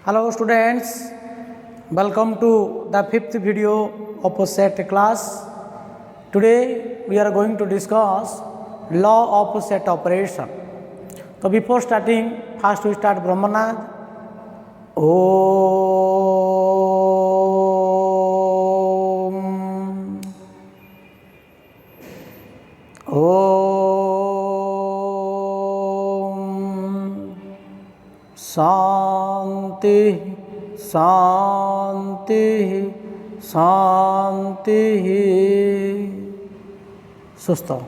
Hello students, welcome to the fifth video of set class. Today we are going to discuss law of set operation. So before starting, first we start Brahmanad. Om. Om. Shanti Shanti Shanti सुस्तो.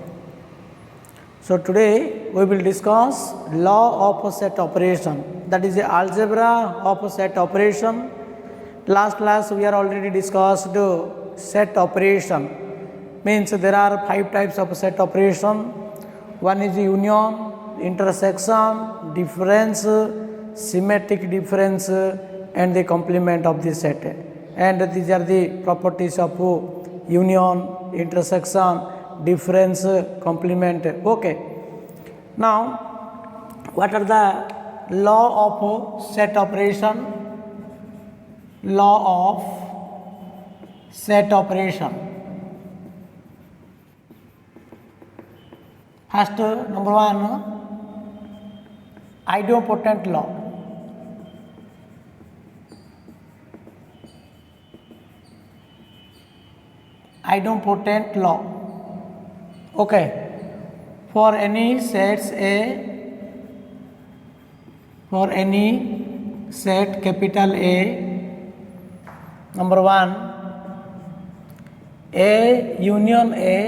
So today we will discuss law of set operation, that is the algebra of set operation. Last class we are already discussed set operation, means there are 5 types of set operation. One is union, intersection, difference, symmetric difference and the complement of the set, and these are the properties of union, intersection, difference, complement. Okay, now what are the law of set operation? Law of set operation. First, number one, idempotent law. Idempotent law. Okay, for any sets A, for any set capital A, number one, A union A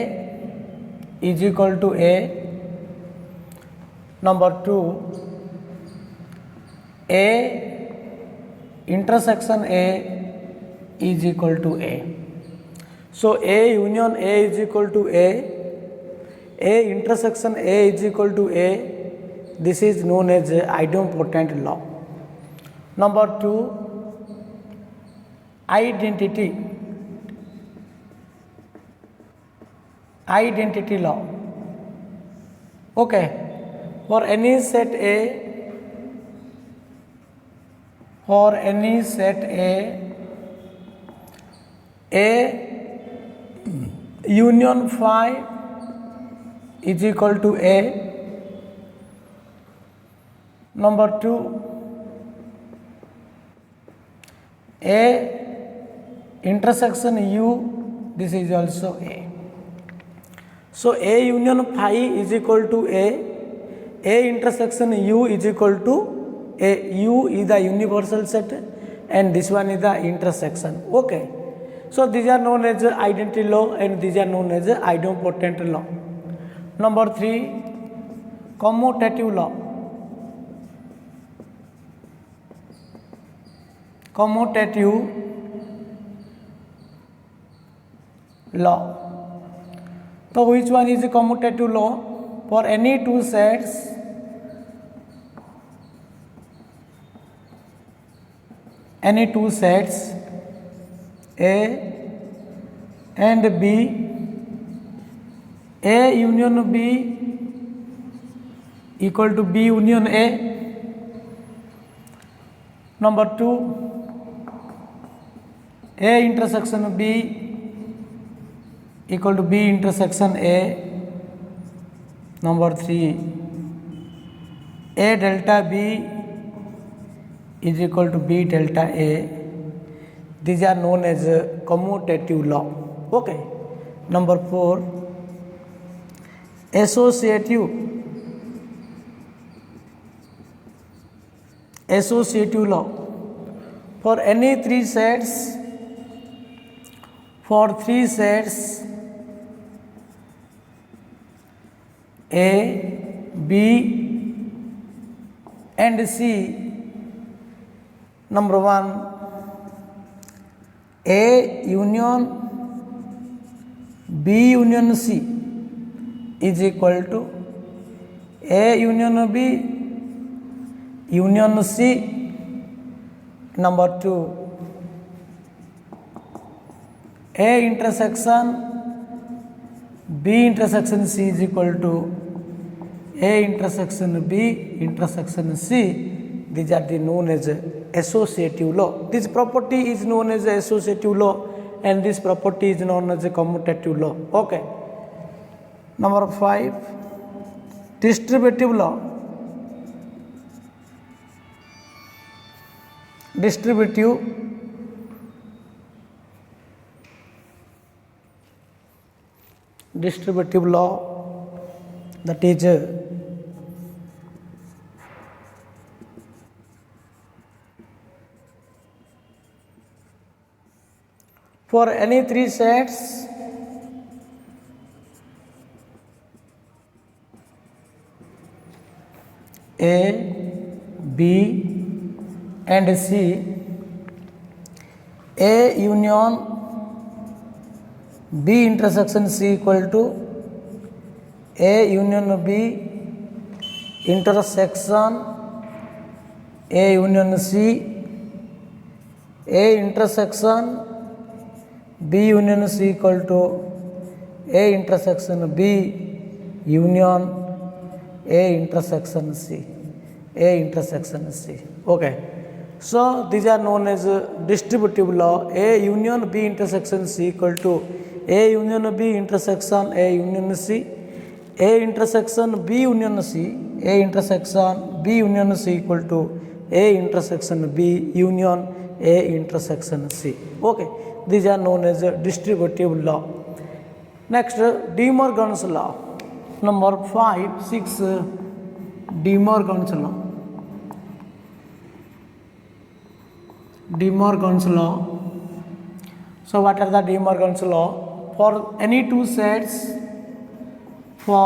is equal to A. Number two, A intersection A is equal to A. So A union A is equal to A intersection A is equal to A. This is known as idempotent law. Number two, identity law. Okay, for any set A, for any set A union phi is equal to A. Number two, A intersection U, this is also A. So A union phi is equal to A intersection U is equal to A. U is the universal set and this one is the intersection. Okay, so these are known as identity law and these are known as idempotent law. Number three, commutative law. Commutative law. So which one is the commutative law? For any two sets, A and B, A union B equal to B union A. Number two, A intersection B equal to B intersection A. Number three, A delta B is equal to B delta A. These are known as commutative law. Okay. Number four, associative law. For any three sets, A, B and C. Number one, A union B union C is equal to A union B union C. Number two, A intersection B intersection C is equal to A intersection B intersection C. These are the known as associative law. This property is known as associative law and this property is known as a commutative law. Okay. Number 5, distributive law. Distributive law, that is for any three sets A, B and C, A union B intersection C equal to A union B intersection A union C, A intersection B union C equal to A intersection B union A intersection C, A intersection C. Okay. So these are known as distributive law. A union B intersection C equal to A union B intersection A union C, A intersection B union C, A intersection B union C equal to A intersection B union A intersection C. Okay, these are known as distributive law. Next, De Morgan's law. Number 5, 6, De Morgan's law. De Morgan's law. So what are the De Morgan's law? For any two sets, A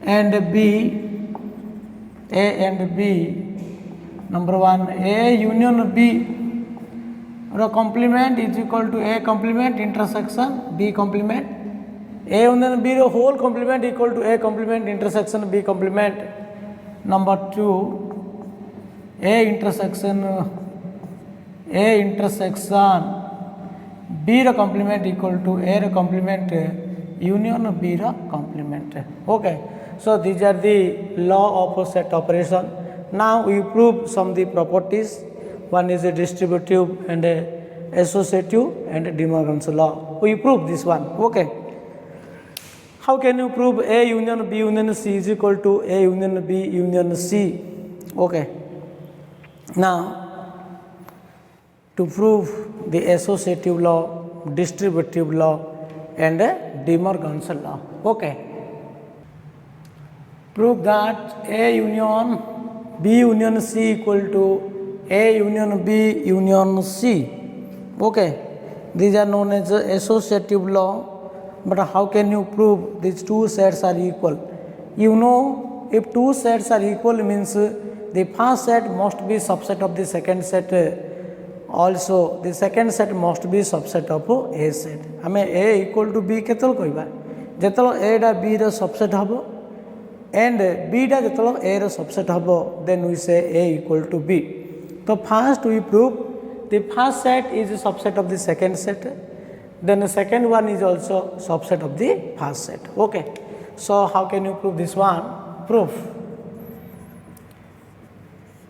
and B, number 1, A union B or complement is equal to A complement intersection B complement, A union B the whole complement equal to A complement intersection B complement. Number 2, A intersection B the complement equal to A the complement union B the complement. Okay, so these are the law of set operation. Now we prove some of the properties. One is a distributive and a associative and a De Morgan's law. We prove this one. Okay. How can you prove A union B union C is equal to A union B union C? Okay. Now, to prove the associative law, distributive law and De Morgan's law. Okay. Prove that A union B union C equal to A union B union C. Okay. These are known as associative law. But how can you prove these two sets are equal? You know, if two sets are equal means the first set must be subset of the second set. Also, the second set must be subset of A set. I A equal to B केतल कहबा जेतल A डा B रो subset हबो and B डा जेतल A row subset हबो, then we say A equal to B. So first we prove the first set is a subset of the second set. Then the second one is also subset of the first set. Okay. So how can you prove this one? Proof.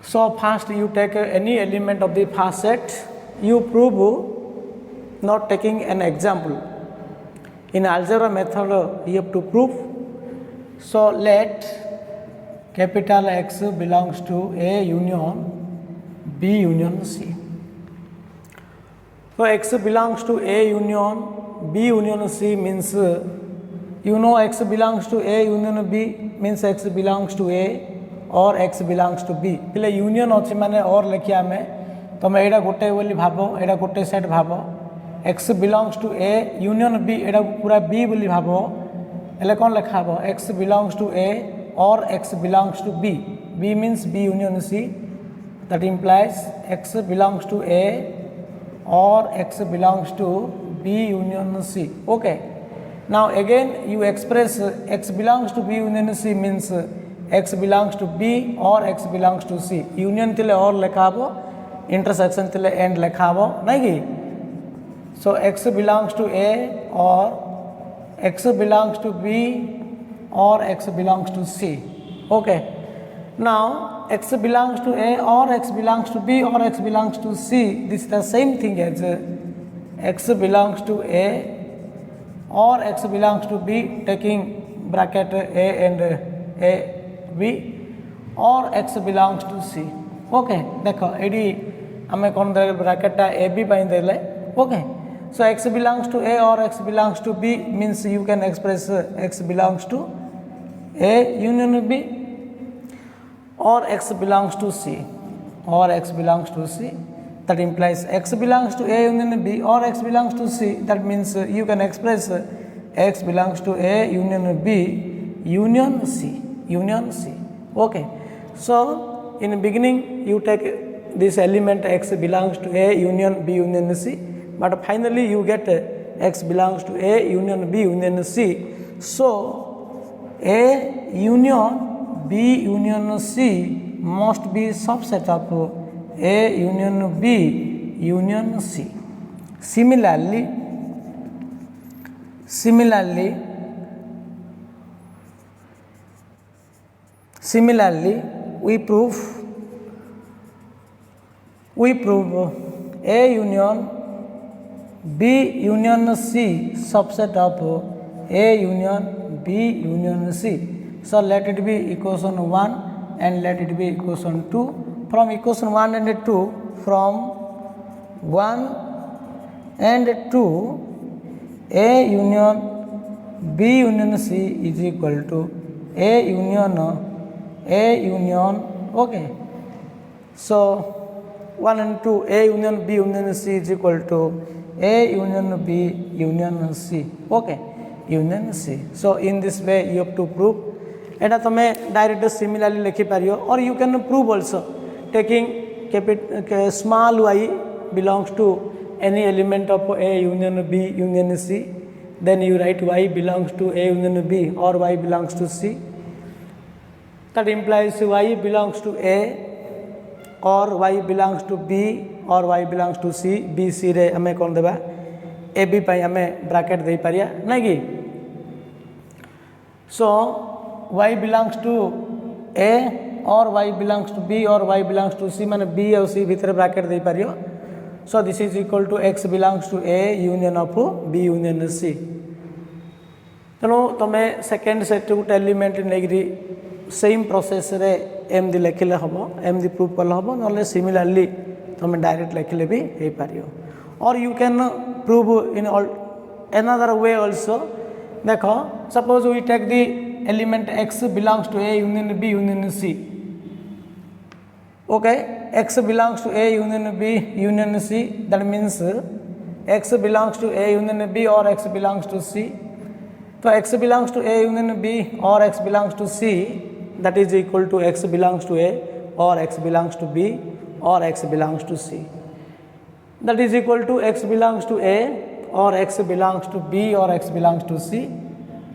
So first you take any element of the first set. You prove not taking an example. In algebra method you have to prove. So let capital X belongs to A union B union C. So X belongs to A union B union C means you know X belongs to A union B means X belongs to A or X belongs to B. पिले union अच्छी माने और लेकिया में तो मैं एडा गोटे बोली भाबो एडा गोटे set भाबो X belongs to A union B एडा पूरा B बोली भाबो एले कौन लिखा भाबो X belongs to A or X belongs to B. B means B union C. That implies X belongs to A or X belongs to B union C. Okay. Now again you express X belongs to B union C means X belongs to B or X belongs to C. Union tile or lekha intersection tile end lekha nahi. So X belongs to A or X belongs to B or X belongs to C. Okay. Now x belongs to A or x belongs to B or x belongs to C. This is the same thing as x belongs to A or x belongs to B, taking bracket A and A B, or x belongs to C. Okay. देखो AD हमें कौन दे bracket A B pine दे ले. Okay. So x belongs to A or x belongs to B means you can express x belongs to A union B, or x belongs to C, or x belongs to C. That implies x belongs to A union B or x belongs to C. That means you can express x belongs to A union B union C, union C. Okay. So in the beginning you take this element x belongs to A union B union C, but finally you get x belongs to A union B union C. So A union B union C must be subset of A union B union C. Similarly we prove A union B union C subset of A union B union C. So let it be equation 1 and let it be equation 2. From equation 1 and 2, from 1 and 2, A union B union C is equal to A union. Okay. So 1 and 2, A union B union C is equal to A union B union C. Okay. Union C. So in this way you have to prove. एटा तुम direct similarly लिखिपार, और you can prove also taking small y belongs to any element of A union B union C, then you write y belongs to A union B or y belongs to C. That implies y belongs to A or y belongs to B or y belongs to C. B C रे हमें कौन देबा A B पाई हमें bracket दे पारिया नहीं कि. So y belongs to A or y belongs to B or y belongs to C, माने B और C भीतर bracket they Pario. So this is equal to x belongs to A union of B union C. तेणु तुम second set गोटे element नहीं same process रे एमदी लिखिले हम, एमदी prove कले हम, ना सिमिलरली तुम डायरेक्ट लिखिले भी हो पार. और you can prove in another way also. देखो suppose we take the element x belongs to A union B union C. Okay, x belongs to A union B union C. That means x belongs to A union B or x belongs to C. So x belongs to A union B or x belongs to C, that is equal to x belongs to A or x belongs to B or x belongs to C. That is equal to x belongs to A or x belongs to B or x belongs to C.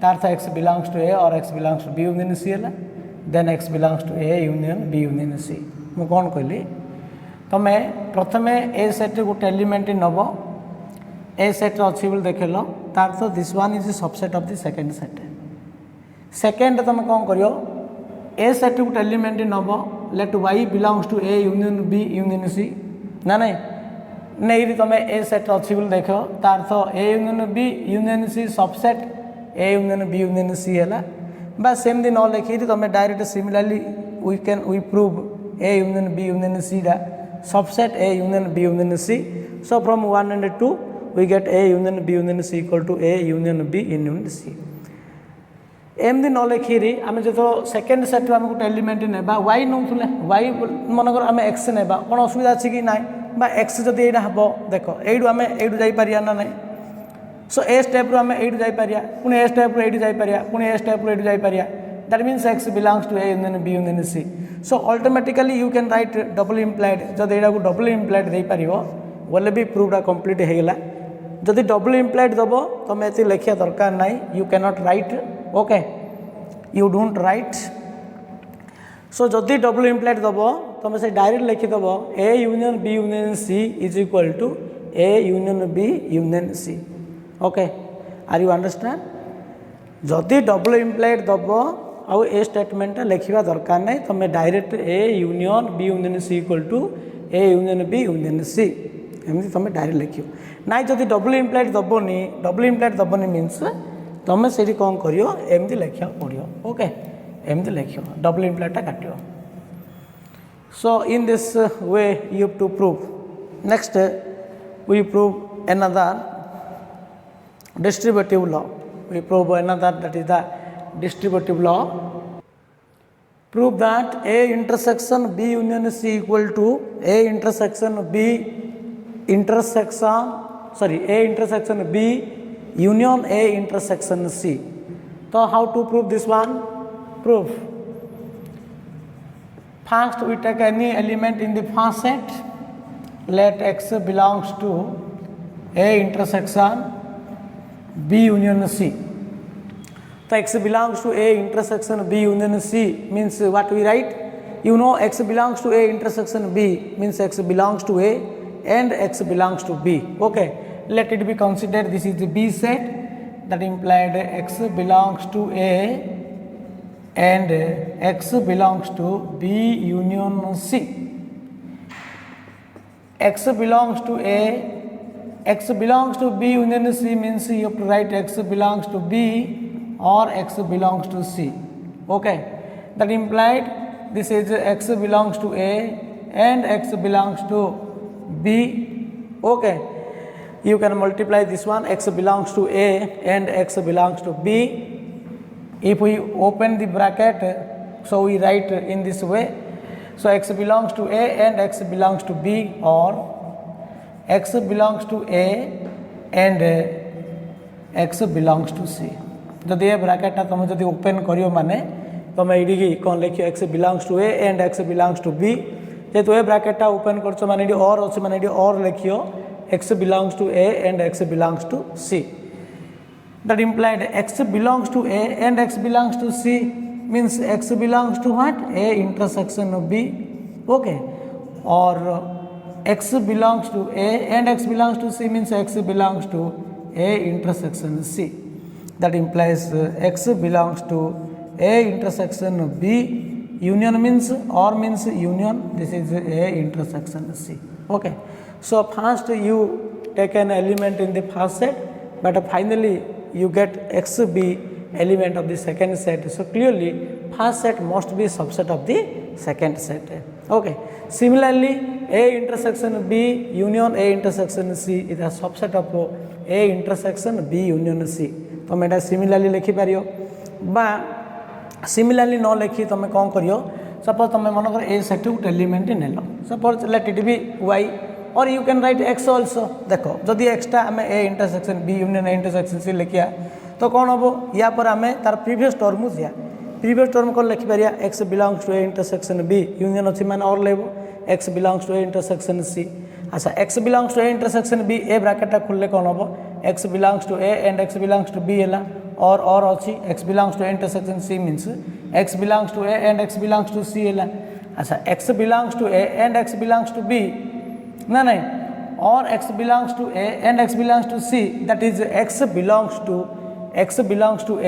That x belongs to A or x belongs to B union C है, then x belongs to A union B union C. मु कौन कहली तुम प्रथम ए set गोटे element नब, ए set अच्छी बोल देख लो तार तो this one is subset of the second set. Second तुम कौन कर ए सेट गोटे एलिमेंट नब, let y belongs to A union B union C ना नहीं नहीं तुम ए सेट अच्छी बोल देख तार तो A union B union C subset A union B union C है. बस सेम दिन न लिखी तुम direct similarly we prove A union B union C the subset A union B union C. So from 1 and 2 we get A union B union C equal to A union B union C. एम दिन न लिखी आम जो second set आम गोटे element ने y नौले y मनकर आम x ने कौन असुविधा अच्छी कि ना x जदि यहाँ हम देख यू आम यू जापर ना ना. सो ए स्टेप आम यू जापर पुणी ए स्टेप यू जापर पुणी ए स्टेप यू जापर. That means x belongs to A union B union C. So ultimately you can write double implied. जब यहाँ डबल इम्प्लाइड दे पार बोले भी प्रूफटा कम्प्लीट होगा. जदि डबल इम्प्लाइड दब तुम ये लिखा दरकार ना, you can not write. Okay you don't write. So जदि डबल इम्प्लाइड दब तुम से डायरेक्ट लिखिदेव A union B union C is equal to A union B union C. Okay are you understand. जदि डबल इम्प्लाइड दब आउ ए statement लिखा दरकार नहीं तुम direct A union B union C equal to A union B union C एमती तुम डायरेक्ट लिख ना जदि डबल इम्प्लाइड दबनी मीन्स तुम से कौन कर एमती लिखा पड़ो ओके एमती लिख डबल इम्प्लाइडटा काट so in this way you have to prove next we prove another distributive law. We prove another, that is the distributive law. Prove that A intersection B union C equal to A intersection B intersection B union A intersection C. So how to prove this one? Proof. First we take any element in the first set. Let X belongs to A intersection B union C. So X belongs to A intersection B union C means what we write? You know X belongs to A intersection B means X belongs to A and X belongs to B. Okay, let it be considered this is the B set, that implied X belongs to A and X belongs to B union C. X belongs to A, X belongs to B union C means you have to write X belongs to B or X belongs to C. Okay, that implied this is X belongs to A and X belongs to B. Okay, you can multiply this one, X belongs to A and X belongs to B. If we open the bracket, so we write in this way. So X belongs to A and X belongs to B, or X belongs to A and X belongs to C. जदि ये bracket तुम जब open करियो माने तुम ये कौन लिख X belongs to A and X belongs to B. जेहेतु ये ब्रैकेट ओपन कर माने और अच्छे माने और लिखियो X belongs to A and X belongs to C. That implied X belongs to A and X belongs to C means X belongs to what? A intersection of B. Okay, or X belongs to A and X belongs to C means X belongs to A intersection C. That implies X belongs to A intersection B. Union means or means union. This is A intersection C. Okay, so first you take an element in the first set, but finally you get XB element of the second set. So clearly first set must be subset of the second set. Okay, similarly A intersection B union A intersection C is a subset of A intersection B union C. तुम एटा similarly लिखि पारियो बा similarly न लिखि तुम कौन करियो suppose तुम मन कर ए सेट गुट एलिमेंट नेलो suppose let it be y और you can write x also. देखो जदि x टा हमें A intersection B union A intersection C लिखिया तो कौन हम या पर आम तार प्रीवियस टर्म जा प्रीवियस टर्म कौन लिखिपर X belongs to A intersection B union अच्छी मैंने और लेब X belongs to A intersection C. अच्छा X belongs to A intersection B A ब्रैकेटा खुलले कौन हम X belongs to A and X belongs to B है और अच्छी X belongs to A intersection C means X belongs to A and X belongs to C है. अच्छा X belongs to A and X belongs to B ना नहीं और X belongs to A and X belongs to C, that is X belongs to A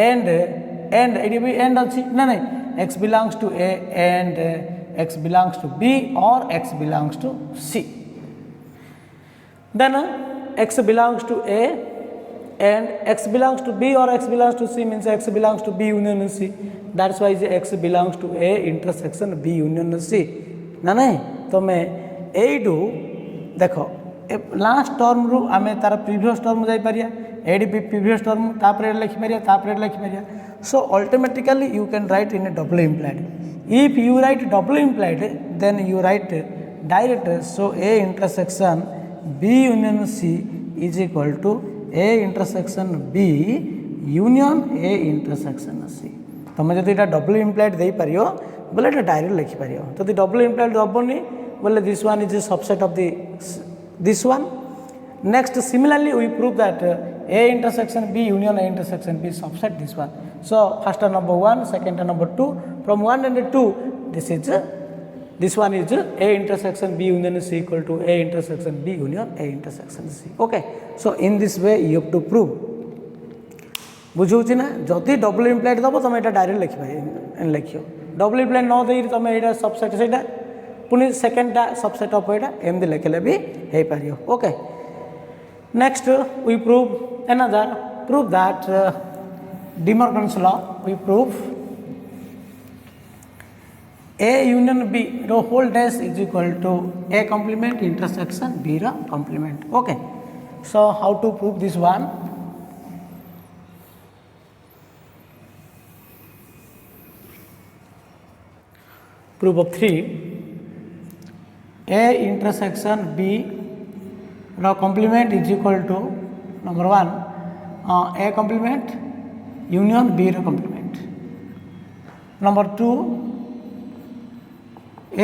and it will be and अच्छी ना नहीं X belongs to A and X belongs to B or X belongs to C. Then X belongs to A and X belongs to B or X belongs to C means X belongs to B union C. That's why X belongs to A intersection B union C. ना नहीं तो मैं ए डू देखो last term रु आम तार प्रीवियस टर्म जापरिया एडी प्रीवियस टर्म तापर लिखिपर तापर लिखिपर. So ultimately you can write in a double implied. If you write double implied then you write direct. So A intersection B union C is equal to A intersection B union A intersection C. तुम जब यहाँ double implied दे पार बोले direct लिखिपर. जब double implied दबनी बोले this one is a subset of this one. Next similarly we prove that A intersection B union A intersection B subset this one. So first number 1, second number 2, from 1 and 2 this one is A intersection B union C equal to A intersection B union A intersection C. Okay, so in this way you have to prove. बुझे ना जदि double implied दब तुम यहाँ direct लिख लिख double implied न दे तुम यहाँ सबसेट से पुणी सेकेंडटा सबसेट ऑफ यहाँ एमती लिखले भी हो पार okay next we prove another prove that De Morgan's law we prove A union B the whole dash is equal to A complement intersection B the complement okay so how to prove this one proof of 3 A intersection B the complement is equal to number 1 A complement union B रो complement number 2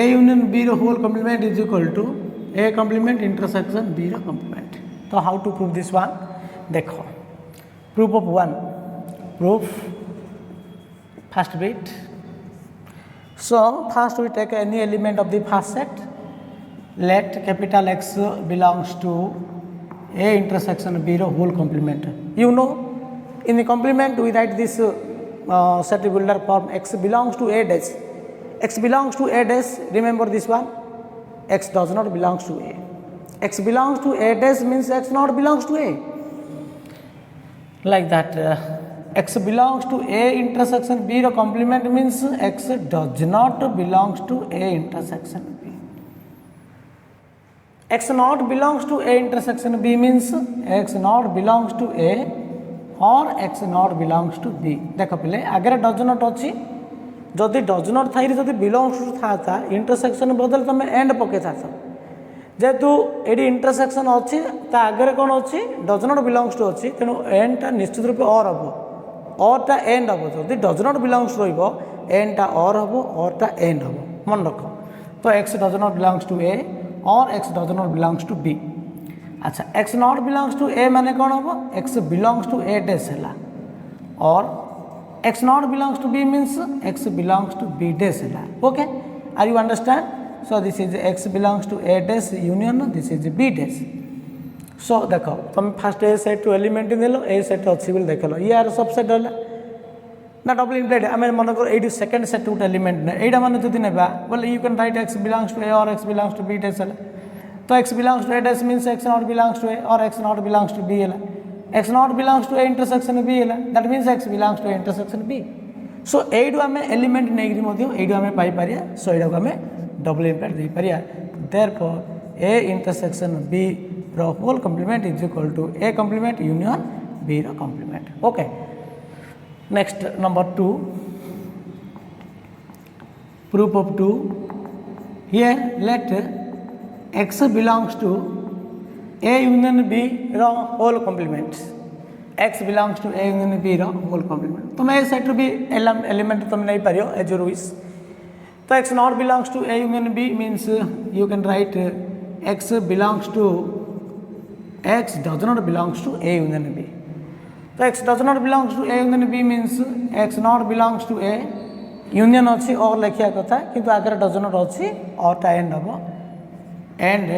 A union B रो whole complement is equal to A complement intersection B रो complement तो how to prove this one देखो proof of 1 proof first bit so first we take any element of the first set let capital X belongs to A intersection B रो whole complement you know in the complement we write this set builder form x belongs to A dash x belongs to A dash remember this one x does not belongs to A x belongs to A dash means x not belongs to A like that x belongs to A intersection B ro complement means x does not belongs to A intersection B x not belongs to A intersection B means x not belongs to A और x not belongs to B देख पे आगे does not अच्छी जदि does not थी जब belongs to था intersection बदल तुम एंड पकई था जेहेतु ये इंटरसेक्शन अच्छी आगे कौन अच्छी डज नॉट बिलोंग्स टू अच्छी तेणु एंडटा निश्चित रूप और हम और एंड हम जदि डज नॉट बिलोंग्स एंडटा और हम और एंड हम मन रख तो x does not belongs to A और x does not belongs to B अच्छा x not belongs to A माने कौन हम x belongs to A dash है और x not belongs to b means x belongs to b dash है okay are you understand so this is x belongs to A dash union this is b dash so देख तुम first ए set टू element देल ए set अच्छी बोल देख लो यार सबसेट है ना डबल इम्प्लाइड आम मन कर ये सेकेंड सेट गोटे एलिमेंट ने यहाँ मैंने जब ना बोले you can write x belongs to A और x belongs to b dash है तो x belongs to A dash means x not belongs to A or x not belongs to B है x not belongs to A intersection B है that means x belongs to A intersection B so एडू आम element नहीं एडू आम पाइपर so यहाँ आम डबल इम्प्लाइड दे पार देयरफॉर A intersection B रो whole complement is equal to A complement union B रो complement okay next number 2 proof of 2 here let x belongs to A union B रो whole complement x belongs to A union B रो whole complement तुम A set भी element तुम नहीं पारियो as your wish तो x not belongs to A union B means you can write x belongs to x does not belongs to A union B तो x does not belongs to A union B means x not belongs to A union अच्छी और लिखा कथा किंतु आगे does not अच्छी और टा एंड हम and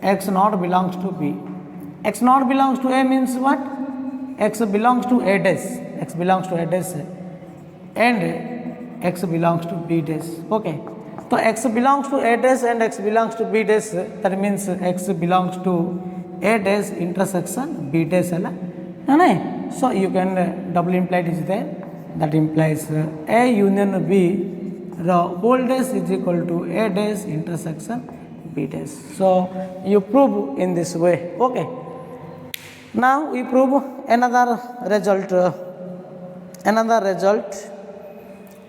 x not belongs to B. X not belongs to A means what? X belongs to A dash. X belongs to A dash and x belongs to B dash. Okay. So x belongs to A dash and x belongs to B dash. That means x belongs to A dash intersection B dash. No. So you can double implied is there. That implies A union B. The whole dash is equal to A dash intersection B dash. So you prove in this way. Okay. Now we prove another result.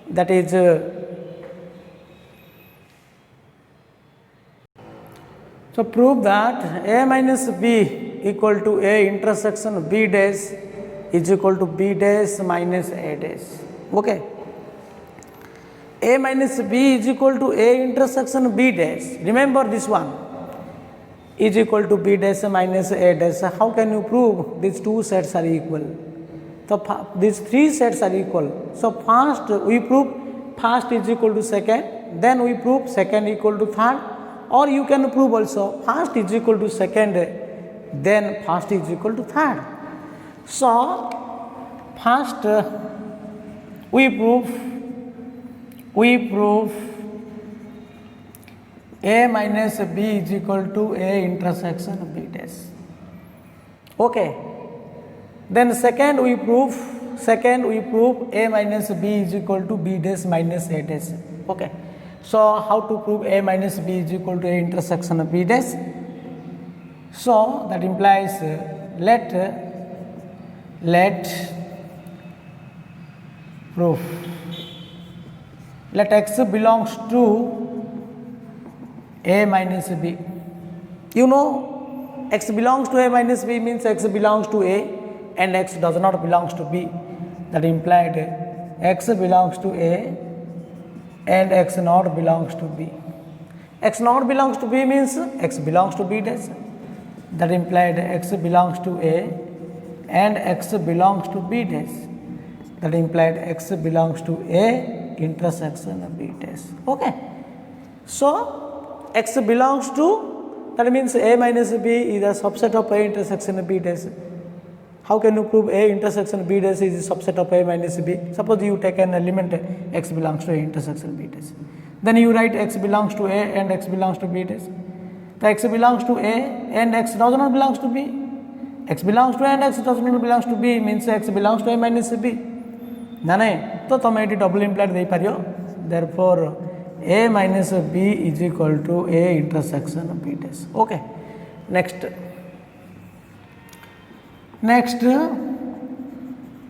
That is so prove that A minus B equal to A intersection B dash is equal to B dash minus A dash. Okay. A minus B is equal to A intersection B dash. Remember this one is equal to B dash minus A dash. How can you prove these two sets are equal? So these three sets are equal. So first we prove first is equal to second, then we prove second equal to third, or you can prove also first is equal to second, then first is equal to third. So First, we prove A minus B is equal to A intersection B dash. Okay. Then second we prove A minus B is equal to B dash minus A dash. Okay. So how to prove A minus B is equal to A intersection B dash? So that implies let proof let x belongs to A minus B. You know, x belongs to A minus B means x belongs to A and x does not belongs to B. That implied x belongs to A and x not belongs to B. X not belongs to B means x belongs to B dash. That implied x belongs to A and x belongs to B dash. That implied x belongs to A intersection B dash. Okay. So x belongs to, that means A minus B is a subset of A intersection B dash. How can you prove A intersection B dash is a subset of A minus B? Suppose you take an element x belongs to A intersection B dash. Then you write x belongs to A and x belongs to B dash. The x belongs to A and x does not belongs to B. X belongs to A and x does not belongs to B means x belongs to A minus B. नाने तो तुम ये double implied they Pario. Therefore A minus B is equal to A intersection B dash. Okay. Next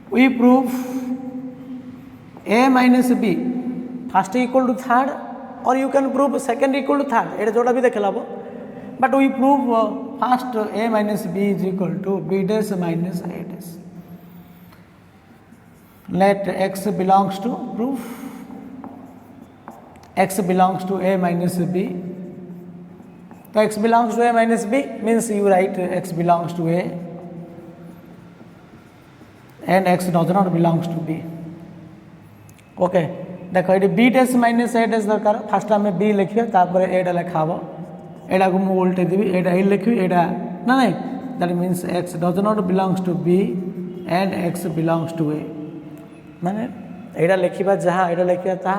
we prove A minus B first equal to third, or you can prove second equal to third. ये जोड़ा भी देख लाबो. But we prove first A minus B is equal to B dash minus A dash. Let x belongs to proof x belongs to A minus B. So x belongs to A minus B means you write x belongs to A and x does not belongs to B. Okay. देखो ये B dash minus A dash दरकार first आमे B लिखिए तापर A डा लिखा हो एडा को मु उल्टे देबी एडा A लिखिए एडा ना नहीं. That means x does not belongs to B and x belongs to A. माने एडा लिखिबा जहाँ एडा लिखिया ता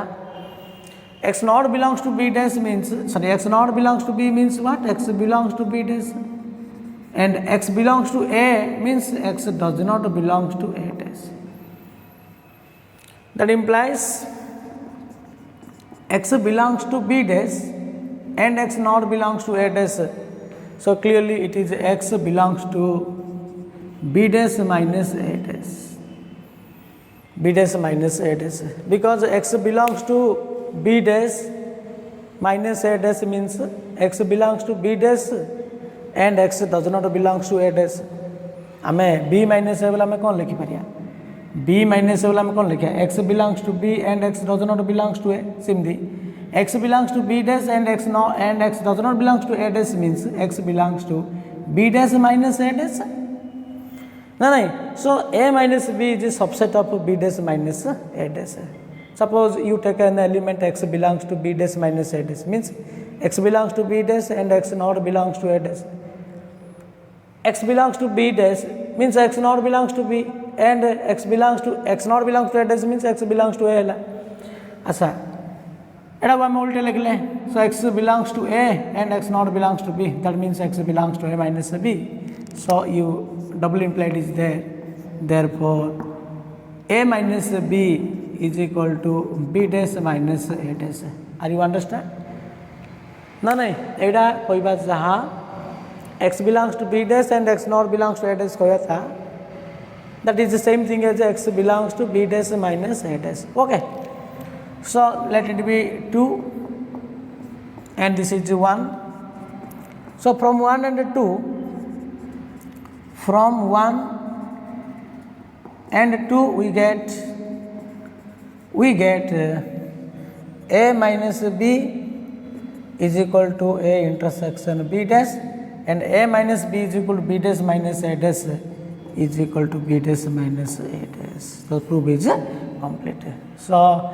x not belongs to B dash means x not belongs to B means what? X belongs to B dash and x belongs to A means x does not belongs to A dash. That implies x belongs to B dash and x not belongs to A dash. So clearly it is x belongs to B dash minus A dash. B dash minus A dash, because x belongs to B dash minus A dash means x belongs to B dash and x does not belongs to A dash. आमे B minus A वाला में कौन लिखी परिया? B minus A वाला में कौन लिखा? x belongs to B and x does not belongs to A. Simdi x belongs to B dash and x does not belongs to A dash means x belongs to B dash minus A dash. No. So A minus B is a subset of B dash minus A dash. Suppose you take an element x belongs to B dash minus A dash means x belongs to B dash and x not belongs to A dash. X belongs to B dash means x not belongs to B and x not belongs to A dash means x belongs to A. अच्छा एड़ा हम उल्टे लिख ले. So x belongs to A and x not belongs to B. That means x belongs to A minus B. So you double implied is there. Therefore A minus B is equal to B dash minus A dash. Are you understand? No. एड़ा कोई बात जहाँ x belongs to B dash and x not belongs to A dash कोया था. That is the same thing as x belongs to B dash minus A dash. Okay. So let it be 2 and this is 1. So from 1 and 2. From 1 and 2 we get A minus B is equal to A intersection B dash and A minus B is equal to B dash minus A dash is equal to B dash minus A dash. So proof is complete. So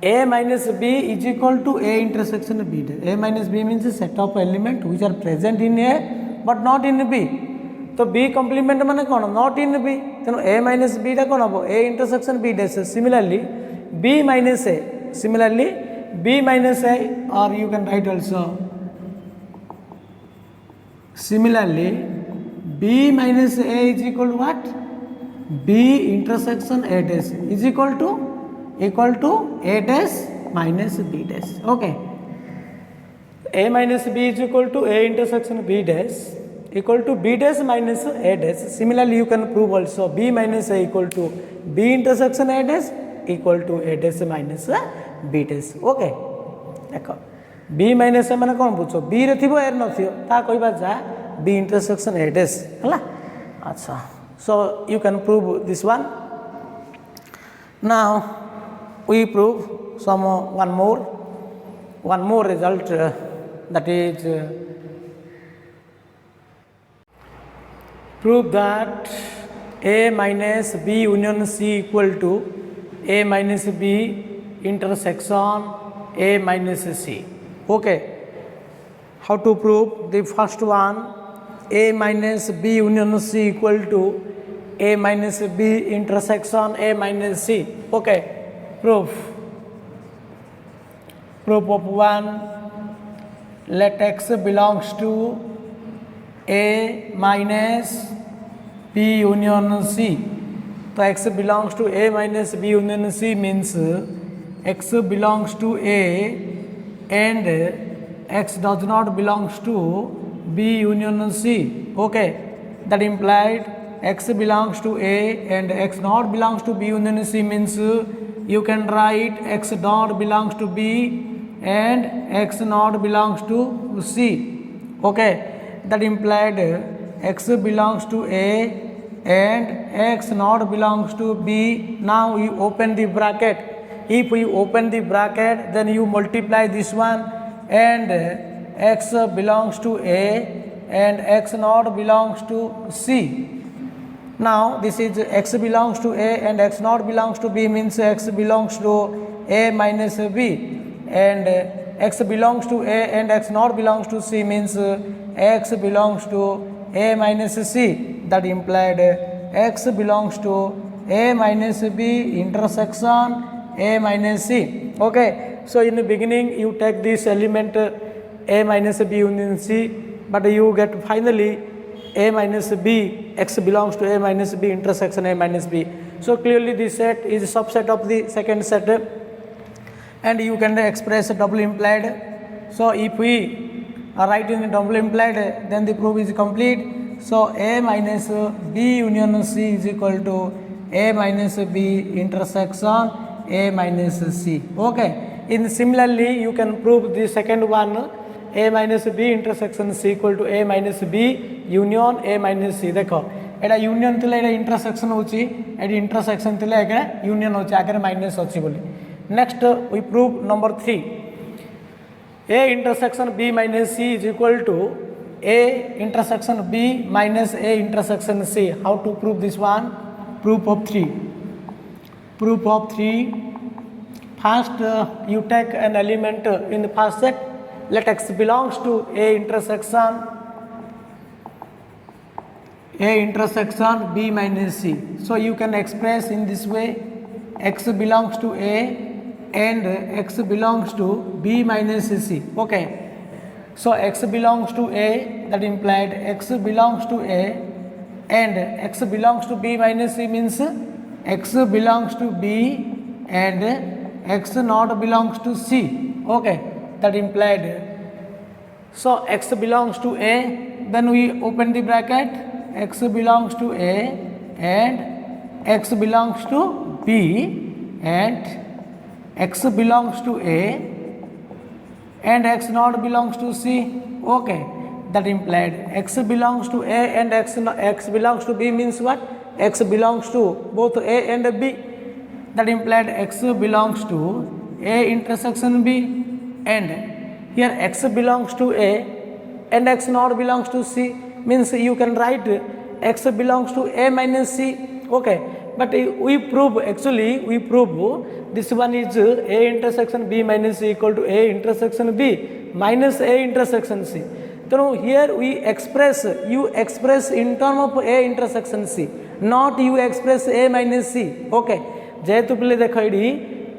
A minus B is equal to A intersection B dash. A minus B means a set of elements which are present in A but not in B. तो B complement माने कौन not in B तेणु ए minus बीटा कौन हम A intersection B dash similarly B minus A similarly B minus A और you can write also similarly b minus a is equal to what b intersection a dash is equal to a dash minus b dash. Okay, a minus b is equal to a intersection b dash equal to b dash minus a dash. Similarly you can prove also b minus a equal to b intersection a dash equal to a dash minus b dash. Okay, देखो B minus ए मैंने कौन पूछो B रे थिबो एर नथियो ता कहबा जा बी इंटरसेक्शन ए डैश हला. अच्छा, so you can prove this one. Now we prove some one more result that is prove that a minus b union c equal to a minus b intersection a minus c. Okay, how to prove the first one a minus b union c equal to a minus b intersection a minus c. Okay, proof of one, let x belongs to a minus b union c. So x belongs to a minus b union c means x belongs to a and x does not belongs to b union c. Okay, that implied x belongs to a and x not belongs to b union c means you can write x not belongs to b and x not belongs to c. Okay, that implied x belongs to a and x not belongs to b. Now you open the bracket. If you open the bracket, then you multiply this one and x belongs to a and x not belongs to c. Now this is x belongs to a and x not belongs to b means x belongs to a minus b, and x belongs to a and x not belongs to c means x belongs to a minus c. That implied x belongs to a minus b intersection a minus c. Okay, so in the beginning you take this element a minus b union c, but you get finally a minus b, x belongs to a minus b intersection a minus b. So clearly this set is a subset of the second set and you can express double implied. So if we write in double implied, then the proof is complete. So a minus b union c is equal to a minus b intersection a minus c. Okay, in similarly you can prove the second one a minus b intersection c equal to a minus b union a minus c. देखो एटा union थिले एटा intersection होची, eighty intersection थिले एटा union होची, आगे minus होची बोली. Next we prove number 3 a intersection b minus c is equal to a intersection b minus a intersection c. How to prove this one? Proof of 3. First you take an element in the first set. Let x belongs to a intersection b minus c. So you can express in this way: x belongs to a and x belongs to b minus c. Okay, so x belongs to a, that implied x belongs to a and x belongs to b minus c means x belongs to b and x not belongs to c. Okay, that implied, so x belongs to a, then we open the bracket, x belongs to a and x belongs to b and x belongs to a and x not belongs to c. Okay, that implied x belongs to a and x belongs to b means what? X belongs to both a and b. That implied x belongs to a intersection b, and here x belongs to a and x not belongs to c means you can write x belongs to a minus c. Okay, but we prove, actually we prove this one is a intersection b minus c equal to a intersection b minus a intersection c. तेणु here we express you express in term of A intersection C not you express A minus C okay जेहेतु पिले देख ये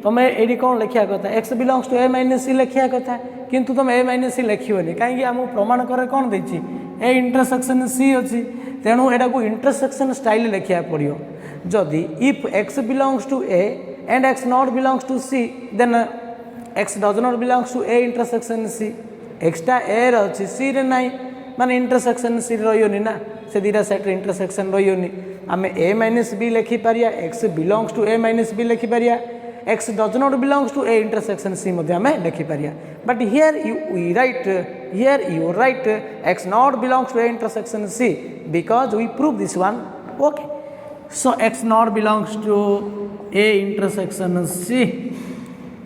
तुम ये कौन लिखा कथा x belongs to A minus C लिखा कथा किंतु तुम ए माइनस सी लिखोनी कहीं आम प्रमाण करे कौन देती ए इंटरसेक्शन सी अच्छी तेणु यहाँ को इंटरसेक्शन स्टाइल लिखा पड़ो जदि if x belongs to A and x not belongs to C then x does not belongs to A intersection C एक्सटा ए रही सी रे ना माने इंटरसेक्शन सी रही ना से दीटा सेट इंटरसेक्शन रही आम ए माइनस बी लिखिपर x belongs to A minus B लिखिपर x does not belongs to A intersection C आम लिखिपर but here you write x not belongs to A intersection C because we prove this one okay so x not belongs to A intersection C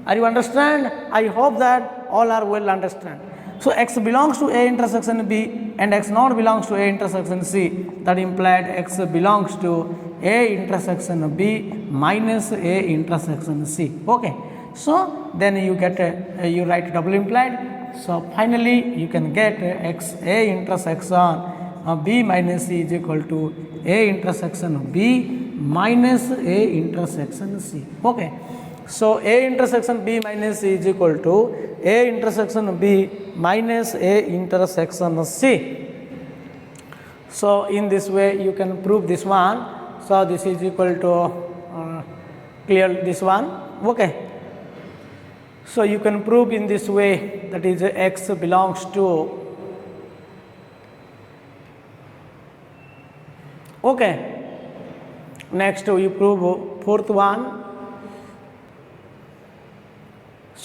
are you understand I hope that all are well understand so x belongs to a intersection b and x not belongs to a intersection c that implied x belongs to a intersection b minus a intersection c okay so then you get you write double implied so finally you can get x a intersection b minus c is equal to a intersection b minus a intersection c okay so a intersection b minus c is equal to a intersection b minus a intersection c so in this way you can prove this one so this is equal to clear this one okay so you can prove in this way that is x belongs to okay next you prove fourth one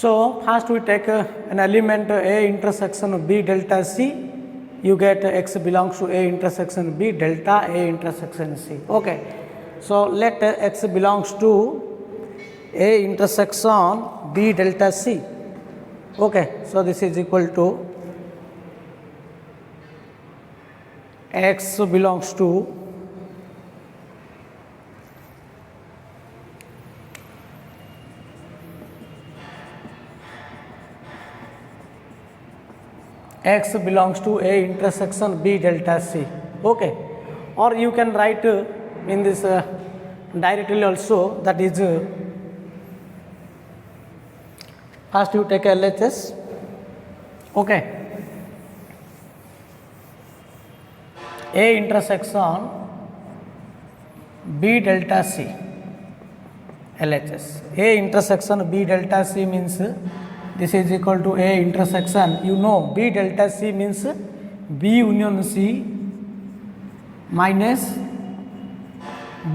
so first we take an element a intersection b delta c you get x belongs to a intersection b delta a intersection c okay so let x belongs to a intersection b delta c okay so this is equal to x belongs to x belongs to a intersection b delta c okay or you can write in this directly also that is first you take LHS okay a intersection b delta c LHS a intersection b delta c means this is equal to a intersection you know b delta c means b union c minus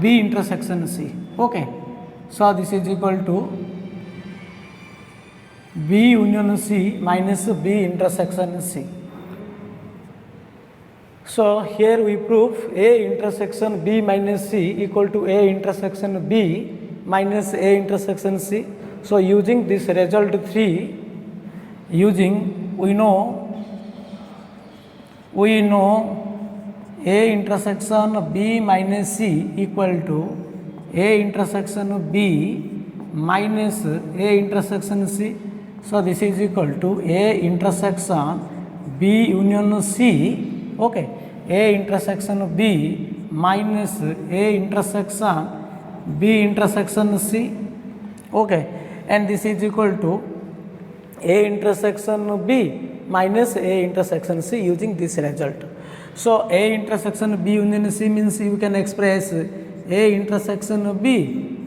b intersection c okay so this is equal to b union c minus b intersection c so here we prove a intersection b minus c equal to a intersection b minus a intersection c so using this result 3 using we know a intersection b minus c equal to a intersection b minus a intersection c so this is equal to a intersection b union c okay a intersection b minus a intersection b intersection c okay and this is equal to a intersection b minus a intersection c using this result so a intersection b union c means you can express a intersection b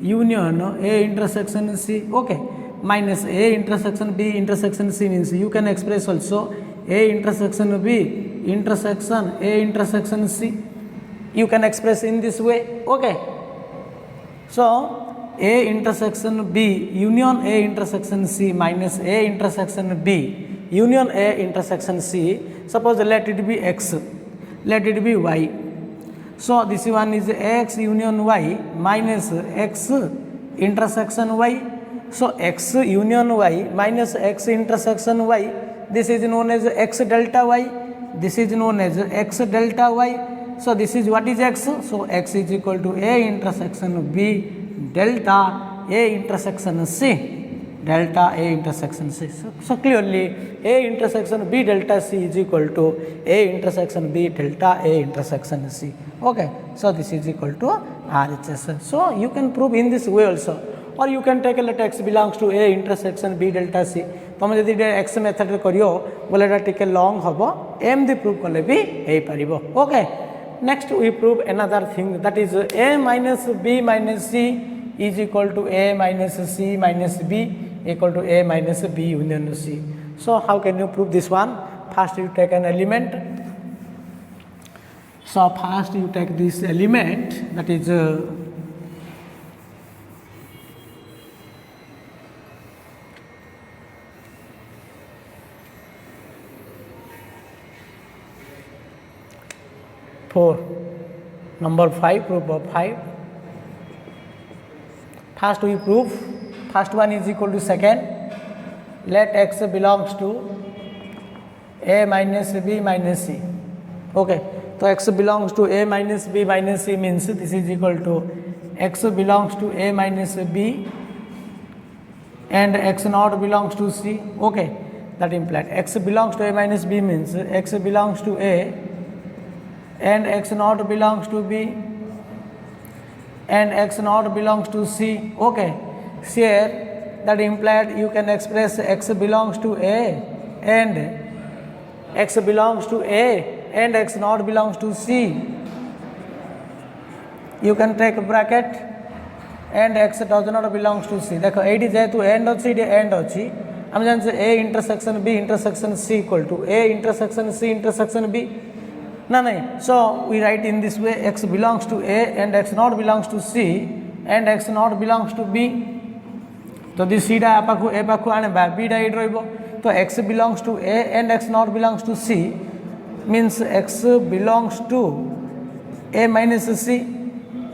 union a intersection c okay minus a intersection b intersection c means you can express also a intersection b intersection a intersection c you can express in this way okay so a intersection b union a intersection c minus a intersection b union a intersection c suppose let it be x let it be y so this one is x union y minus x intersection y so x union y minus x intersection y this is known as x delta y this is known as x delta y so this is what is x so x is equal to a intersection b delta a intersection c delta A intersection C. So clearly A intersection B delta C is equal to A intersection B delta A intersection C. Okay, so this is equal to RHS. So you can prove in this way also, or you can take a let x belongs to A intersection B delta C. तुम जदि x method करियो बोले एटा टिके long हबो एमदी prove कले भी हे परिबो. Okay, next we prove another thing that is A minus B minus C is equal to A minus C minus B equal to A minus B union C. So how can you prove this one? First you take an element. So first you take this element, that is 4. Number 5, proof of 5. First we prove, first one is equal to second. Let x belongs to A minus B minus C. Okay, so x belongs to A minus B minus C means this is equal to x belongs to A minus B and x naught belongs to C. Okay, that implied x belongs to A minus B means x belongs to A and x naught belongs to B and x naught belongs to C. Okay, here that implied you can express x belongs to A and x belongs to A and x naught belongs to C. You can take a bracket and x does not belongs to C. देखो eighty जेहेतु and अच्छी and अच्छी हम जानते A intersection B intersection C equal to A intersection C intersection B. No, so we write in this way x belongs to A and x naught belongs to C and x naught belongs to B. तो this C डा ए पाखु आने B डा eight रहिबो. तो x belongs to A and x naught belongs to C means x belongs to A minus C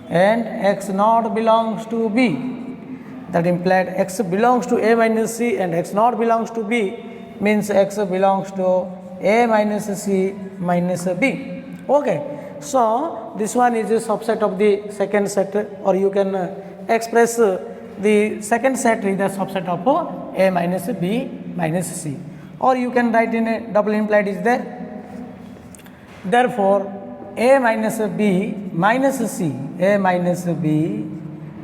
and x naught belongs to B. That implied x belongs to A minus C and x naught belongs to B means x belongs to A minus C minus B. Okay, so this one is a subset of the second set, or you can express the second set is the subset of A minus B minus C, or you can write in a double implied is there. Therefore A minus B minus C, A minus B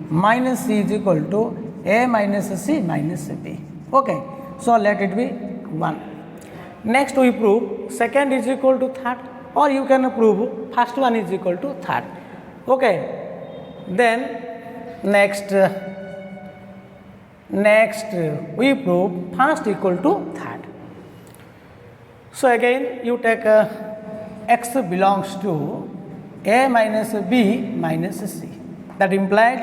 minus C is equal to A minus C minus B. Okay, so let it be 1. Next we prove second is equal to third, or you can prove first one is equal to third. Okay, then next we prove first equal to third. So again you take x belongs to A minus B minus C. That implied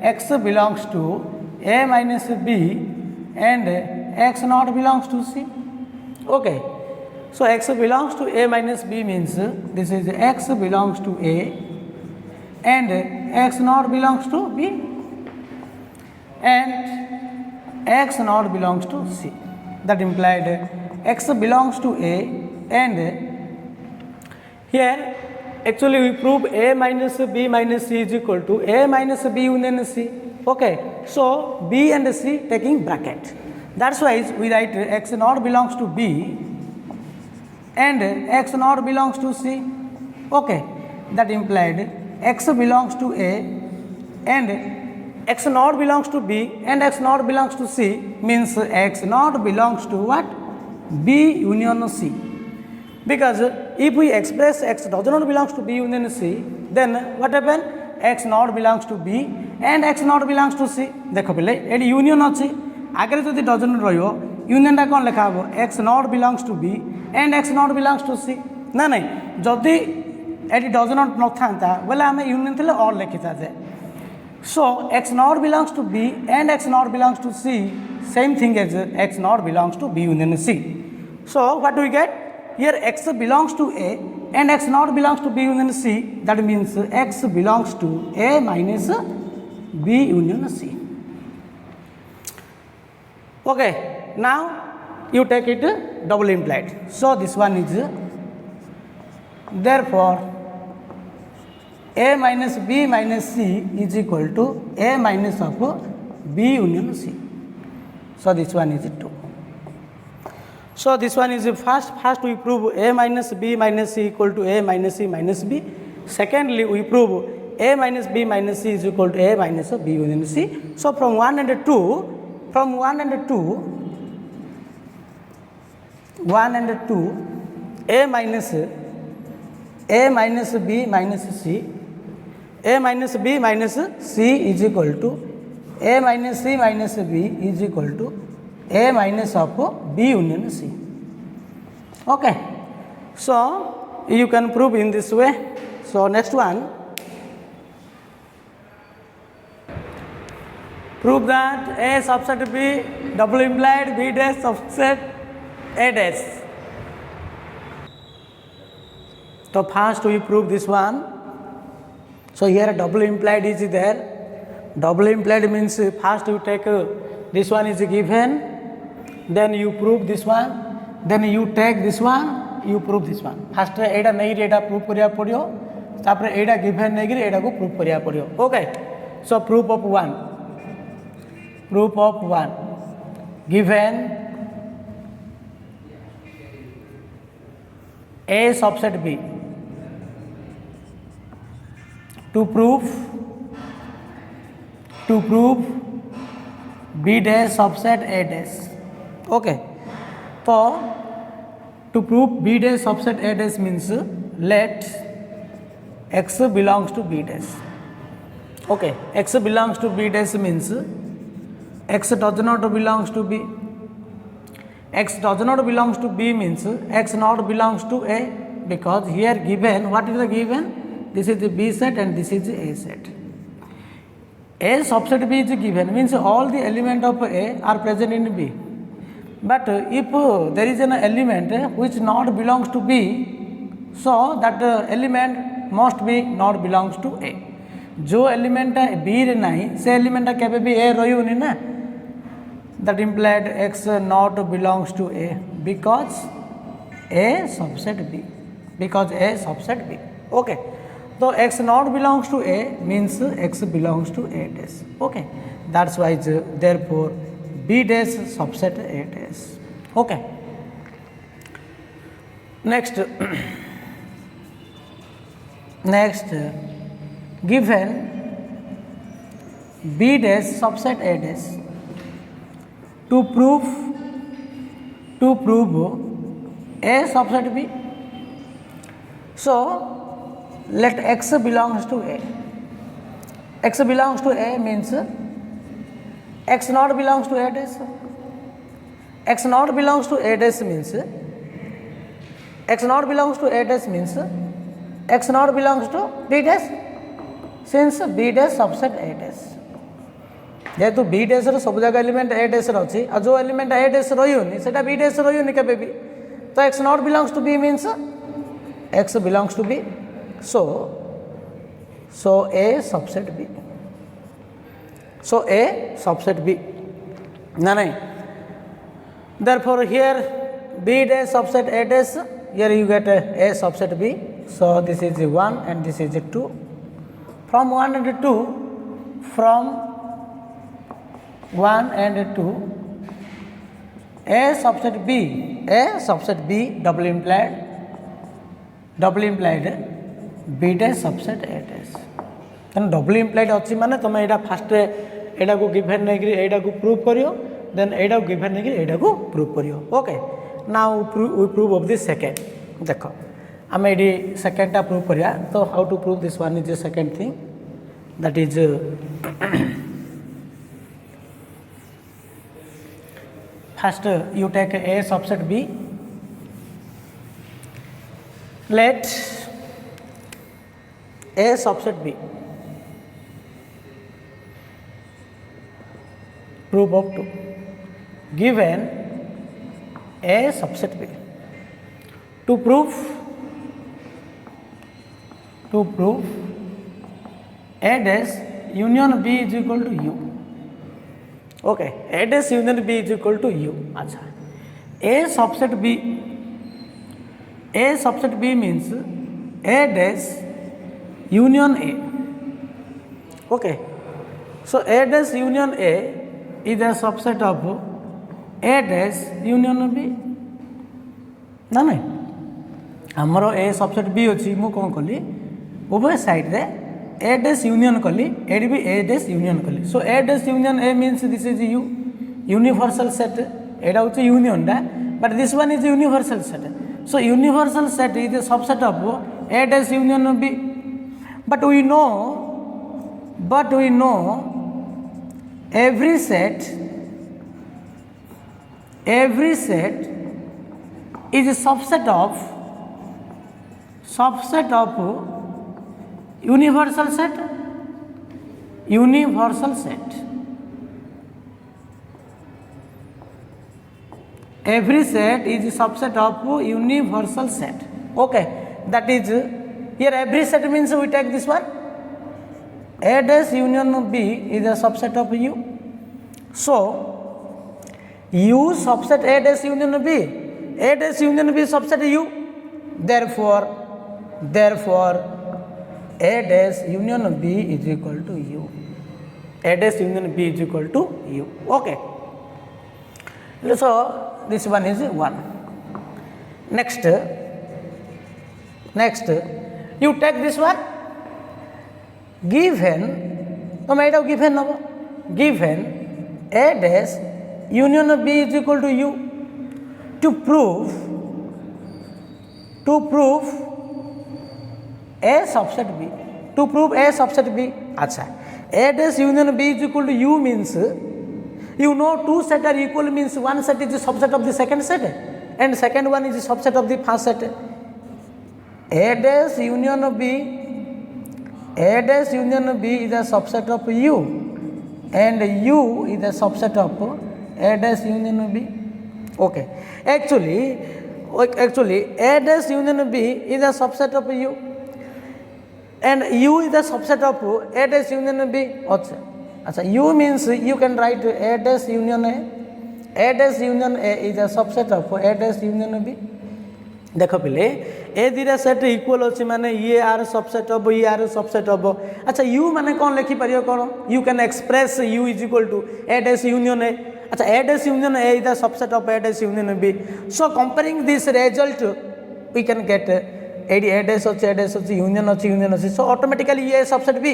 x belongs to A minus B and x naught belongs to C. Okay, so x belongs to A minus B means this is x belongs to A and x naught belongs to B and x naught belongs to C. That implied x belongs to A and here actually we prove A minus B minus C is equal to A minus B union C. Okay, so B and C taking bracket. That's why we write x naught belongs to B and x naught belongs to C. Okay, that implied x belongs to A and x naught belongs to B and x naught belongs to C means x naught belongs to what? B union C. Because if we express x does not belongs to B union C, then what happen? X naught belongs to B and x naught belongs to C. देखो पहले AD union अच्छी आगे जो dozen रहियो union टा कौन लिखा हो x naught belongs to B and x naught belongs to C. ना नहीं जदि एडी डजन न था बोले आम यूनियन थे और लिखी था. So x naught belongs to B and x naught belongs to C, same thing as x naught belongs to B union C. So what do we get? Here x belongs to A and x naught belongs to B union C. That means x belongs to A minus B union C. Okay, now you take it double implied. So this one is therefore A minus B minus C is equal to A minus of B union C. So this one is 2. So this one is first we prove A minus B minus C equal to A minus C minus B. Secondly, we prove A minus B minus C is equal to A minus B union C. So from 1 and 2, from 1 and 2, A minus B minus C, A minus B minus C is equal to A minus C minus B is equal to A minus of B union C. Okay. So you can prove in this way. So next one, prove that A subset B double implied B dash subset A dash. So first we prove this one. So here double implied is there. Double implied means first you take this one is given, then you prove this one, then you take this one, you prove this one. First एटा नहीं एटा prove करिया पड़ियो, तापर एटा given नहीं कि एटा को prove करिया पड़ियो. Okay. So proof of one. Given A subset B. To prove B dash subset A dash. Okay. So to prove B dash subset A dash means let X belongs to B dash. Okay. X belongs to B dash means X does not belongs to B. X does not belongs to B means X not belongs to A, because here given, what is the given? This is the B set and this is the A set. A subset B is given means all the element of A are present in B. But if there is an element which not belongs to B, so that element must be not belongs to A. जो element B रे नहीं से element केबे भी A रहिउनी ना, that implied X not belongs to A because A subset B, because A subset B. Okay. So X not belongs to A means X belongs to A dash. Okay. That's why therefore B dash subset A dash. Okay. Next given B dash subset A dash. To prove A subset B. So let X belongs to A. X belongs to A means X not belongs to A dash. X not belongs to A dash means X not belongs to A dash means X not belongs to B dash, since B dash subset A dash. जेहेतु B dash सब जगह element A dash अच्छी और जो element A dash रही से B dash रही केबे भी, तो X not belongs to B means X belongs to B. So A subset B. So A subset B. No. Therefore here B dash subset A dash, here you get A subset B. So this is 1 and this is 2. From 1 and 2, A subset B double implied B dash subset A dash. Then double implied अच्छी माने तुम एटा first एटा को given नहीं कि एटा को prove करियो, then एटा को given नहीं कि एटा को प्रूव करियो. Okay. Now we prove of this second. देखो आम ये सेकंडटा प्रूव करिया. तो how to prove this one is the second thing, that is first you take A subset B. Let A subset B. Proof of 2. Given A subset B. To prove A dash union B is equal to U. Okay, A dash union B is equal to U. अच्छा, A subset B means A dash union A. Okay, So A dash union A is a subset of A dash union B. ना नहीं आमर ए subset B अच्छी मु कौन कली उभय side रे ए डेस यूनियन कली एडी भी ए डेस यूनियन कली so A dash union A means this is U universal set एडा होची यूनियन डा but this one is universal set so universal set is a subset of A dash union B but we know every set is a subset of universal set. Every set is a subset of universal set. Okay, that is here every set means we take this one. A dash union B is a subset of U. So U subset A dash union B. A dash union B subset U. Therefore A dash union B is equal to U. A dash union B is equal to U. Okay. So this one is 1. Next you take this one. Given A dash union B is equal to U. To prove A subset B. To prove A subset B. Acha. A dash union B is equal to U means you know two sets are equal means one set is a subset of the second set and second one is a subset of the first set. A dash union B is a subset of U and U is a subset of A dash union B. Okay. Actually A dash union B is a subset of U and U is a subset of A dash union B. Achha, U means you can write A dash union A. A dash union A is a subset of A dash union B. देखो पिले ए दिरा set equal अच्छी माने ये are subset of ये are subset of अच्छा U माने कौन लिखि परियो कौन U can express U is equal to A dash union A अच्छा A dash union A is the subset of A dash union B so comparing this result we can get A dash अच्छी union अच्छी so automatically ये subset B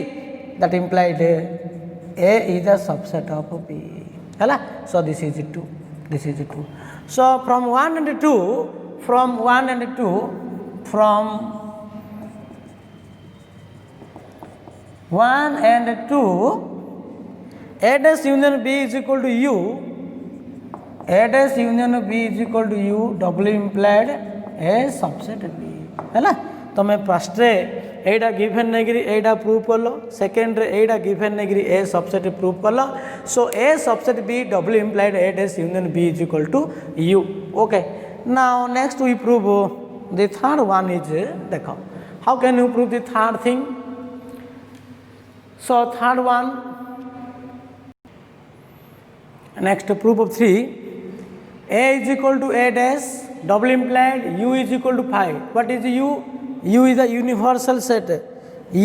that implied A is the subset of B हैला so this is 2 so from 1 and 2 from 1 and 2 A dash union B is equal to U. A dash union B is equal to U doubly implied A subset B है ना तो मैं first ray एटा given नेगिरी एटा prove करलो second रे एटा given नेगिरी A subset prove करलो so A subset B double implied A dash union B is equal to U okay now next we prove the third one is देखो how can you prove the third thing so third one next proof of 3 a is equal to a dash double implied u is equal to 5 what is u u is a universal set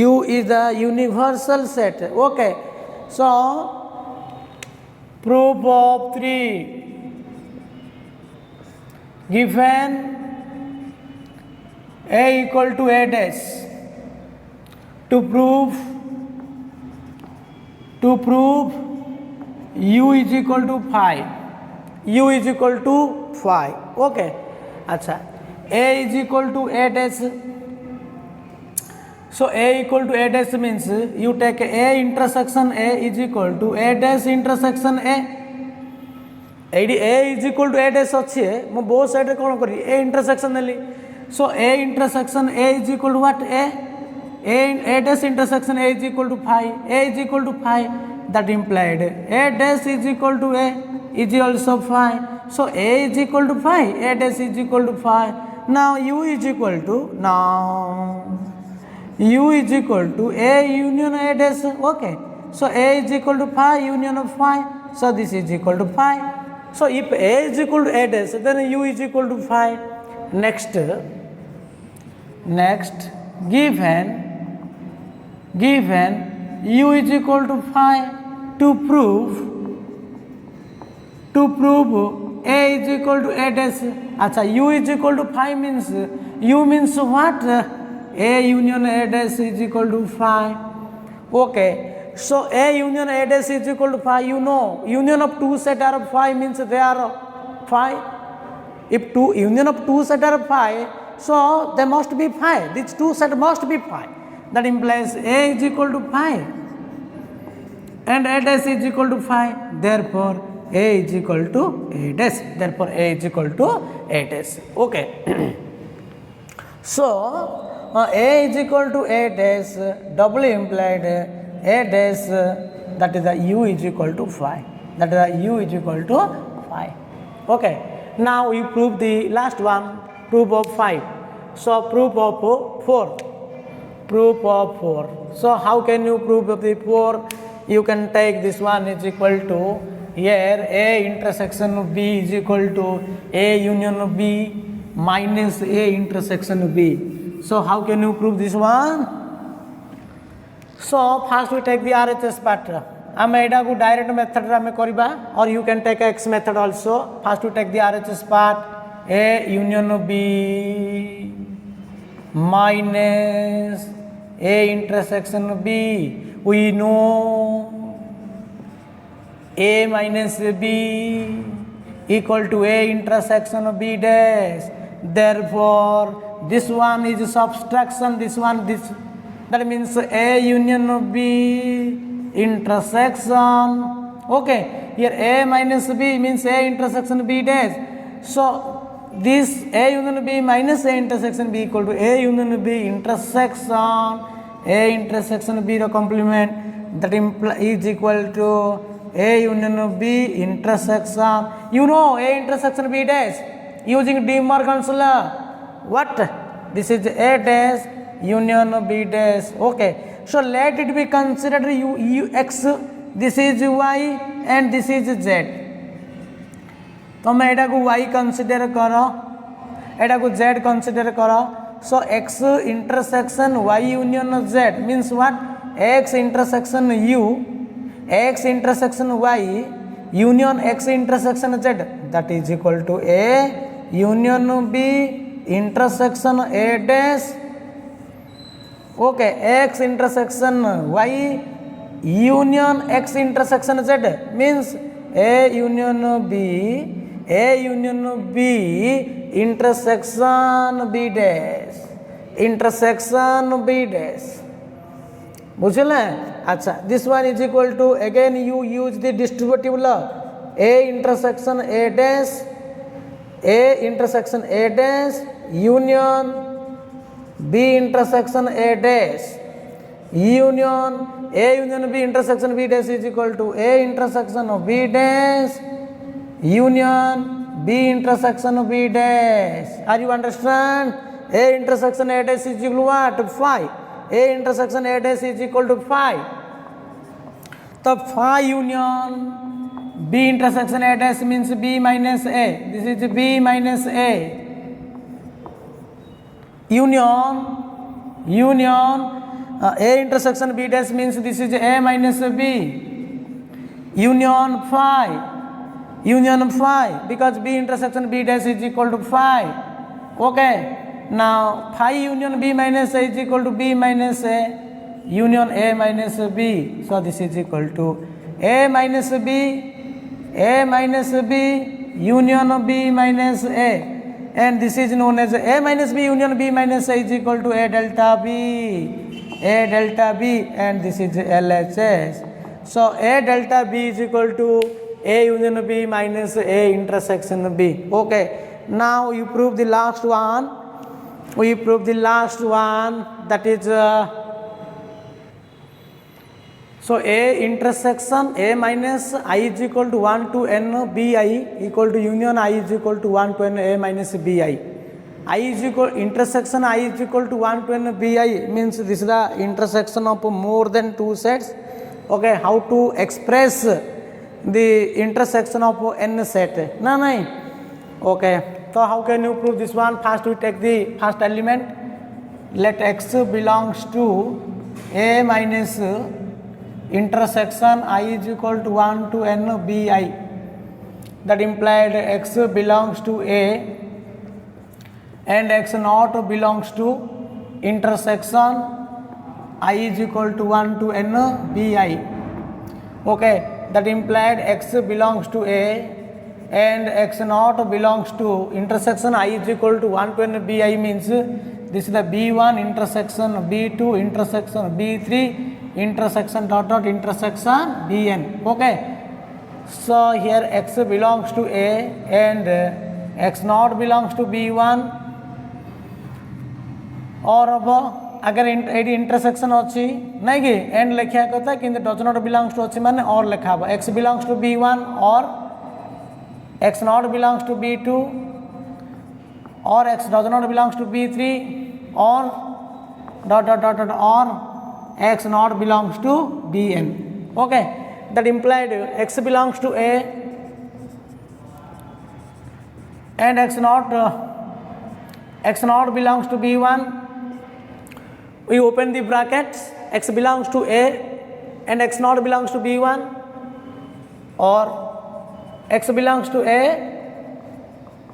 u is a universal set okay so proof of 3 given a equal to a dash to prove u is equal to 5 u is equal to 5 okay अच्छा a is equal to a dash so a equal to a dash means you take a intersection a is equal to a dash intersection a एडी a is equal to a dash अच्छे मो both side रे कोन करी a intersection Nelly so a intersection a is equal to what a dash intersection a is equal to 5 a is equal to 5 that implied a dash is equal to a is also 5 so a is equal to 5 a dash is equal to 5 now u is equal to a union a dash okay so a is equal to 5 union of 5 so this is equal to 5 so if a is equal to a dash then u is equal to 5 next given u is equal to 5 to prove A is equal to A dash. Acha, U is equal to phi means, U means what? A union A dash is equal to phi. Okay, so A union A dash is equal to phi. You know, union of two set are phi means they are phi. If two union of two set are phi, so they must be phi. These two set must be phi. That implies A is equal to phi and A dash is equal to phi. Therefore, A is equal to A dash. Therefore, A is equal to A dash. Okay. So, A is equal to A dash, doubly implied A dash, that is the U is equal to phi. That is the U is equal to phi. Okay. Now, we prove the last one, proof of 5. So, proof of 4. Proof of 4. So, how can you prove of the 4? You can take this one is equal to, here A intersection B is equal to A union B minus A intersection B. So, how can you prove this one? So, first we take the RHS part. आम एटा को direct method आम करवा, और you can take x method also. First to take the RHS part, A union B minus A intersection B. We know A minus B equal to A intersection of B dash. Therefore, this one is subtraction, this one, this. That means A union of B intersection. Okay, here A minus B means A intersection B dash. So, this A union B minus A intersection B equal to A union B intersection A intersection B the complement, that is equal to A union B intersection. You know A intersection B dash using De Morgan's law. What? This is A dash union B dash. Okay. So let it be considered U X. This is Y and this is Z. तुम एटा को Y consider करो, एटा को Z consider करो. So X intersection Y union Z means what? X intersection U, X intersection Y union X intersection Z, that is equal to A union B intersection A dash. Okay, X intersection Y union X intersection Z means A union B, A union B intersection B dash, intersection B dash. बुझले? अच्छा, this one is equal to, again you use the distributive law, A intersection A dash, A intersection A dash union B intersection A dash union A union B intersection B dash is equal to A intersection of B dash union B intersection B dash. Are you understand? A intersection A dash is equal to what? Phi. A intersection A dash is equal to phi. So phi union B intersection A dash means B minus A. This is B minus A. Union A intersection B dash means this is A minus B. Union phi, because B intersection B dash is equal to phi. Okay. Now phi union B minus A is equal to B minus A union A minus B. So this is equal to A minus B union B minus A. And this is known as A minus B union B minus A is equal to A delta B, and this is LHS. So A delta B is equal to A union B minus A intersection B. Okay, now you prove the last one. We prove the last one, that is so A intersection A minus I is equal to 1 to N Bi equal to union I is equal to 1 to N A minus Bi. I is equal, intersection I is equal to 1 to N Bi means this is the intersection of more than two sets. Okay, how to express the intersection of N set? No. Okay. So how can you prove this one? First we take the first element. Let X belongs to A minus intersection I is equal to 1 to n bi, that implied x belongs to A and x naught belongs to intersection I is equal to 1 to n bi. Okay, that implied x belongs to A and x naught belongs to intersection I is equal to 1 to n bi means this is the B1 intersection B2 intersection B3 intersection dot dot intersection Bn. Okay, so here x belongs to A and x naught belongs to B1 और अब अगर ये intersection अच्छी नहीं कि and लिखा कहता है कि डज नॉट बिलोंग्स टू अच्छी माने और लिखा हुआ एक्स बिलोंग्स टू B1 और x not belongs to B2 और x does not belongs to B3 और डॉट डॉट डॉट डॉट और x not belongs to Bn. Okay, that implied x belongs to A and x not belongs to B1. We open the brackets, x belongs to A and x not belongs to B1 or x belongs to A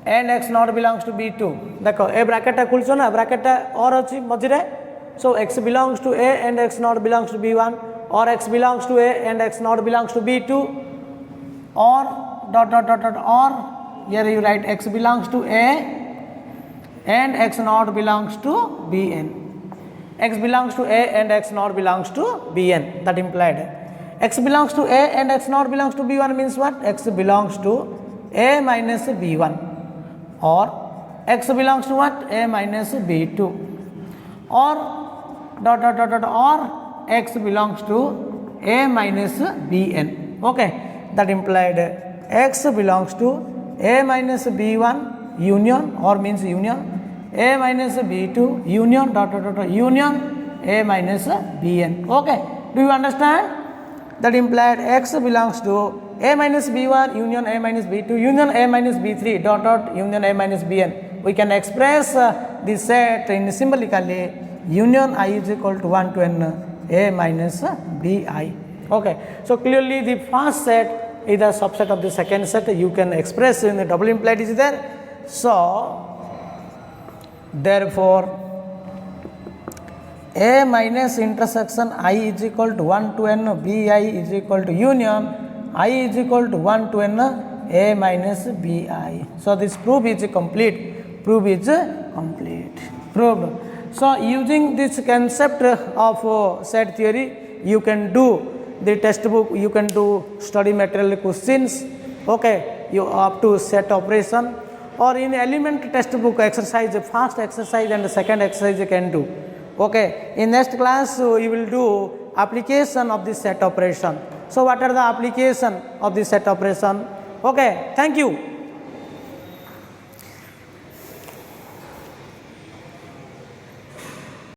and x not belongs to B2. देखो A bracket खुलछो ना bracket और अच्छी मझिरे. So x belongs to A and x not belongs to B1 or x belongs to A and x not belongs to B2 or dot dot dot dot or here you write x belongs to A and x not belongs to Bn. X belongs to A and x not belongs to Bn. That implied x belongs to A and x not belongs to B1 means what? X belongs to A minus B1 or x belongs to what? A minus B2 or dot dot dot dot or x belongs to A minus Bn. Okay, that implied x belongs to A minus B1 union or means union A minus B2 union dot dot dot union A minus Bn. Okay, do you understand? That implied x belongs to A minus B1 union A minus B2 union A minus B3 dot dot union A minus Bn. We can express this set in symbolically union I is equal to 1 to n A minus Bi. Okay, so clearly the first set is the subset of the second set. You can express in the double implied is there. So therefore A minus intersection I is equal to 1 to n Bi is equal to union I is equal to 1 to n A minus Bi. So this proof is complete. Proof is complete. Proved. So using this concept of set theory, you can do the textbook, you can do study material questions, okay, you up to set operation, or in element textbook exercise, first exercise and second exercise you can do. Okay, in next class you will do application of the set operation. So what are the application of the set operation? Okay, thank you.